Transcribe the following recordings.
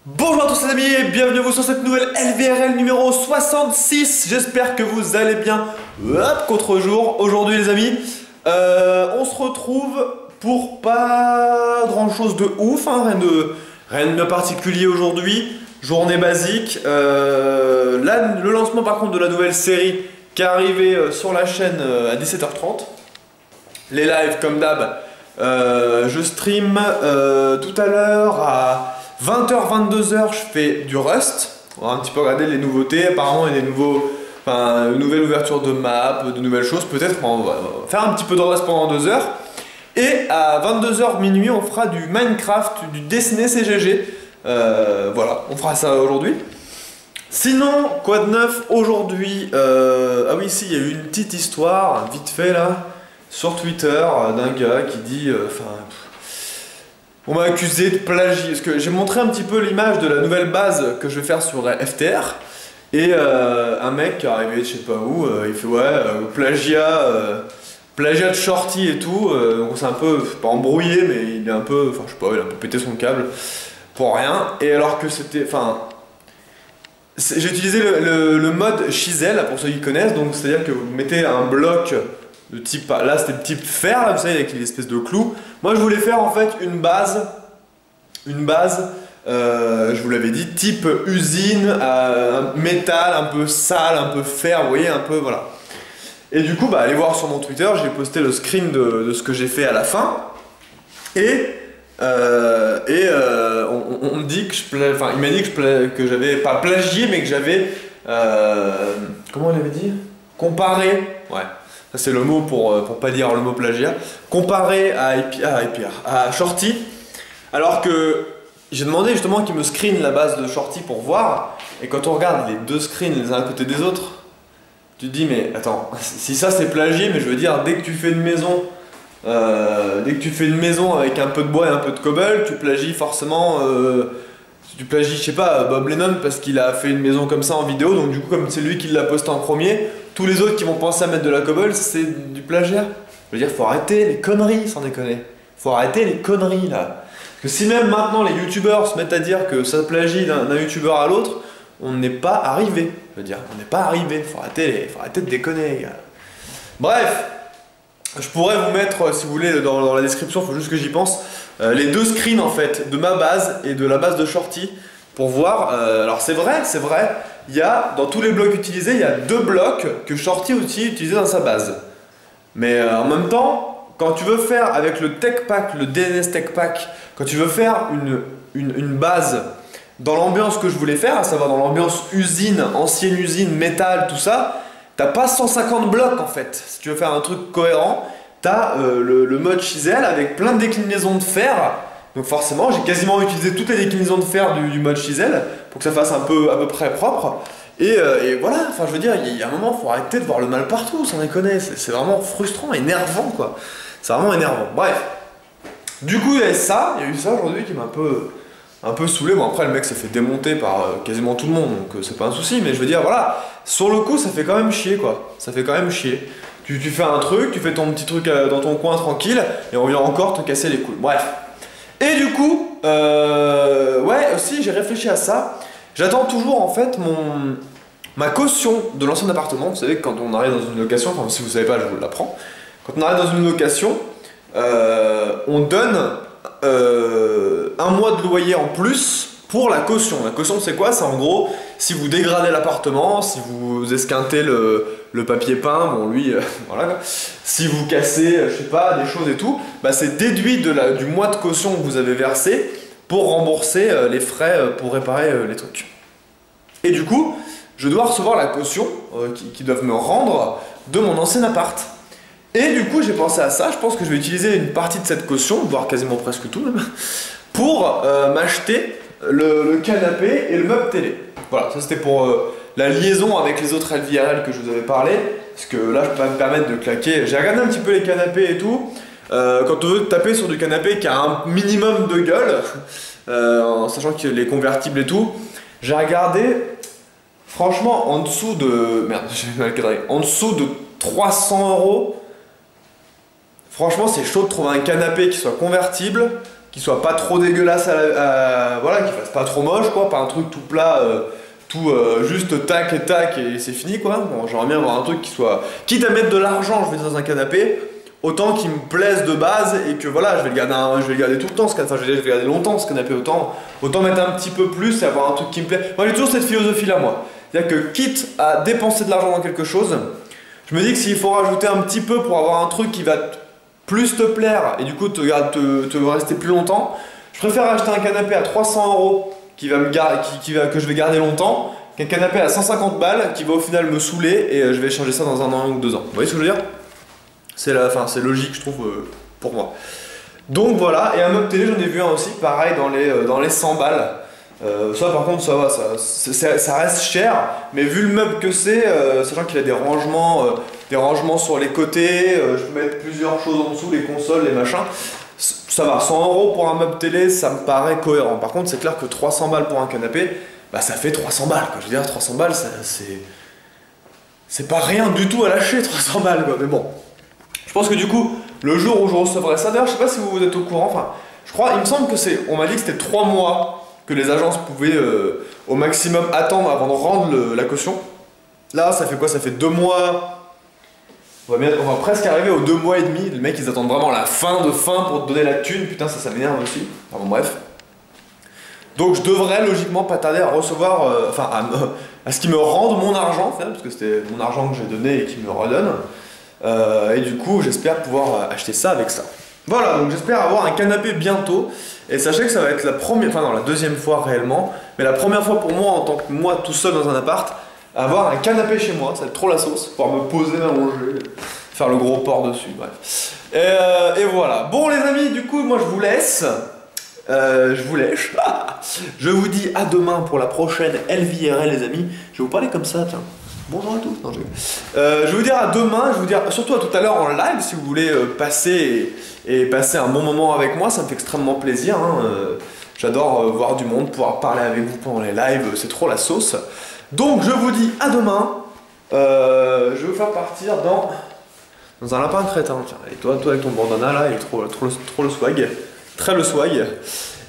Bonjour à tous les amis et bienvenue à vous sur cette nouvelle LVRL numéro 66. J'espère que vous allez bien. Hop, contre-jour. Aujourd'hui les amis, on se retrouve pour pas grand chose de ouf, hein, rien de particulier aujourd'hui. Journée basique. Là, le lancement par contre de la nouvelle série qui est arrivée sur la chaîne à 17h30. Les lives comme d'hab. Je stream tout à l'heure à 20h, 22h, je fais du Rust. On va un petit peu regarder les nouveautés. Apparemment, il y a des une nouvelle ouverture de map, de nouvelles choses. Peut-être on va faire un petit peu de Rust pendant 2 heures. Et à 22h minuit, on fera du Minecraft, du Dessiné CGG. Voilà, on fera ça aujourd'hui. Sinon, quoi de neuf aujourd'hui? Ah oui, si, il y a eu une petite histoire, vite fait là, sur Twitter, d'un gars qui dit... on m'a accusé de plagiat, parce que j'ai montré un petit peu l'image de la nouvelle base que je vais faire sur FTR. Et un mec qui est arrivé de je sais pas où, il fait ouais, plagiat de Shorty et tout. Donc c'est un peu, pas embrouillé, mais il est un peu, enfin je sais pas, il a un peu pété son câble pour rien. Et alors que c'était, enfin... J'ai utilisé le mode chisel, pour ceux qui connaissent, donc c'est-à-dire que vous mettez un bloc de type, là c'était type fer, là, vous savez, avec l'espèce de clou. Moi je voulais faire en fait une base, je vous l'avais dit, type usine, métal, un peu sale, un peu fer, vous voyez, un peu, voilà. Et du coup, allez voir sur mon Twitter, j'ai posté le screen de ce que j'ai fait à la fin. Et on me dit que il m'a dit que j'avais pas plagié, mais que j'avais, comment on avait dit? Comparé, ouais. Ça c'est le mot pour pas dire le mot plagiat. Comparé à Shorty, alors que j'ai demandé justement qu'il me screen la base de Shorty pour voir, et quand on regarde les deux screens les uns à côté des autres, tu te dis mais attends, si ça c'est plagié, mais je veux dire dès que tu fais une maison, avec un peu de bois et un peu de cobble, tu plagies forcément, tu plagies je sais pas Bob Lennon parce qu'il a fait une maison comme ça en vidéo, donc du coup comme c'est lui qui l'a posté en premier, tous les autres qui vont penser à mettre de la cobble, c'est du plagiat. Je veux dire, faut arrêter les conneries, sans déconner. Faut arrêter les conneries là. Parce que si même maintenant les youtubeurs se mettent à dire que ça plagie d'un youtubeur à l'autre, on n'est pas arrivé. Je veux dire, on n'est pas arrivé. Faut arrêter de déconner, les gars. Bref, je pourrais vous mettre, si vous voulez, dans la description, faut juste que j'y pense, les deux screens en fait, de ma base et de la base de Shorty, pour voir. Alors c'est vrai, il y a, dans tous les blocs utilisés, il y a 2 blocs que Shorty aussi utilisait dans sa base. Mais en même temps, quand tu veux faire avec le Tech Pack, le DNS Tech Pack, quand tu veux faire une base dans l'ambiance que je voulais faire, à savoir dans l'ambiance usine, ancienne usine, métal, tout ça, t'as pas 150 blocs en fait. Si tu veux faire un truc cohérent, t'as le mode chisel avec plein de déclinaisons de fer. Donc forcément, j'ai quasiment utilisé toutes les déclinaisons de fer du mode chisel pour que ça fasse à peu près propre. Et voilà, enfin je veux dire, il y a un moment, faut arrêter de voir le mal partout, sans déconner. C'est vraiment frustrant, énervant quoi. C'est vraiment énervant. Bref. Du coup, il y a eu ça aujourd'hui qui m'a un peu saoulé. Bon après, le mec s'est fait démonter par quasiment tout le monde, donc c'est pas un souci. Mais je veux dire, voilà, sur le coup, ça fait quand même chier quoi. Ça fait quand même chier. Tu fais un truc, tu fais ton petit truc dans ton coin tranquille, et on vient encore te casser les couilles. Bref. Et du coup, ouais, aussi j'ai réfléchi à ça. J'attends toujours en fait ma caution de l'ancien appartement. Vous savez que quand on arrive dans une location, enfin si vous savez pas, je vous l'apprends. Quand on arrive dans une location, on donne 1 mois de loyer en plus pour la caution. La caution c'est quoi? C'est en gros, si vous dégradez l'appartement, si vous esquintez le papier peint, bon lui, voilà. Si vous cassez, je sais pas, des choses et tout, c'est déduit du mois de caution que vous avez versé pour rembourser les frais pour réparer les trucs. Et du coup, je dois recevoir la caution qu'ils doivent me rendre de mon ancien appart. Et du coup, j'ai pensé à ça, je pense que je vais utiliser une partie de cette caution, voire quasiment presque tout même, pour m'acheter le canapé et le meuble télé. Voilà, ça c'était pour la liaison avec les autres LVRL que je vous avais parlé, parce que là je peux pas me permettre de claquer. J'ai regardé un petit peu les canapés et tout. Quand on veut taper sur du canapé qui a un minimum de gueule, en sachant qu'il y a les convertibles et tout, j'ai regardé, franchement, en dessous de... Merde, j'ai mal cadré. En dessous de 300 €, franchement, c'est chaud de trouver un canapé qui soit convertible, qui soit pas trop dégueulasse voilà, qui fasse pas trop moche quoi, pas un truc tout plat, juste tac et tac et c'est fini quoi. Bon, j'aimerais bien avoir un truc qui soit, quitte à mettre de l'argent, je vais dire, dans un canapé, autant qu'il me plaise de base et que voilà, je vais le garder tout le temps, je vais le garder longtemps ce canapé, autant mettre un petit peu plus et avoir un truc qui me plaît. Moi j'ai toujours cette philosophie là moi, c'est-à-dire que quitte à dépenser de l'argent dans quelque chose, je me dis que s'il faut rajouter un petit peu pour avoir un truc qui va plus te plaire et du coup te rester plus longtemps, je préfère acheter un canapé à 300 € que je vais garder longtemps qu'un canapé à 150 balles qui va au final me saouler et je vais changer ça dans 1 an ou 2 ans. Vous voyez ce que je veux dire? C'est logique je trouve pour moi. Donc voilà, et un meuble télé j'en ai vu un aussi, pareil dans les 100 balles. Ça par contre ça va, ça reste cher, mais vu le meuble que c'est, sachant qu'il a des rangements sur les côtés, je peux mettre plusieurs choses en dessous, les consoles, les machins, ça va, 100 € pour un meuble télé ça me paraît cohérent. Par contre c'est clair que 300 balles pour un canapé, bah ça fait 300 balles quoi. Je veux dire 300 balles c'est pas rien du tout à lâcher 300 balles quoi, mais bon. Je pense que du coup, le jour où je recevrai ça, d'ailleurs je sais pas si vous êtes au courant, enfin je crois, il me semble que on m'a dit que c'était 3 mois que les agences pouvaient au maximum attendre avant de rendre la caution. Là ça fait quoi? Ça fait 2 mois. On va presque arriver aux 2 mois et demi. Les mecs ils attendent vraiment la fin de fin pour te donner la thune. Putain ça m'énerve aussi. Enfin bon bref. Donc je devrais logiquement pas tarder à recevoir, à ce qu'ils me rendent mon argent, parce que c'était mon argent que j'ai donné et qu'ils me redonnent. Et du coup j'espère pouvoir acheter ça avec ça. Voilà, donc j'espère avoir un canapé bientôt. Et sachez que ça va être la première, enfin non, la deuxième fois réellement, mais la première fois pour moi en tant que moi tout seul dans un appart, avoir un canapé chez moi, ça va être trop la sauce, pouvoir me poser, m'allonger, faire le gros porc dessus, bref. Et voilà. Bon les amis, du coup moi je vous laisse. Je vous lèche. Je vous dis à demain pour la prochaine LVRL les amis. Je vais vous parler comme ça, tiens. Bonjour à tous. Non, je vais vous dire à demain, je vais vous dire surtout à tout à l'heure en live si vous voulez passer un bon moment avec moi, ça me fait extrêmement plaisir. Hein. J'adore voir du monde, pouvoir parler avec vous pendant les lives, c'est trop la sauce. Donc je vous dis à demain. Je vais vous faire partir dans un lapin crétin. Tiens, et toi avec ton bandana là, il est trop le swag. Très le swag.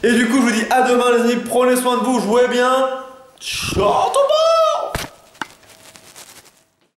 Et du coup je vous dis à demain les amis, prenez soin de vous, jouez bien. Ciao tout le monde.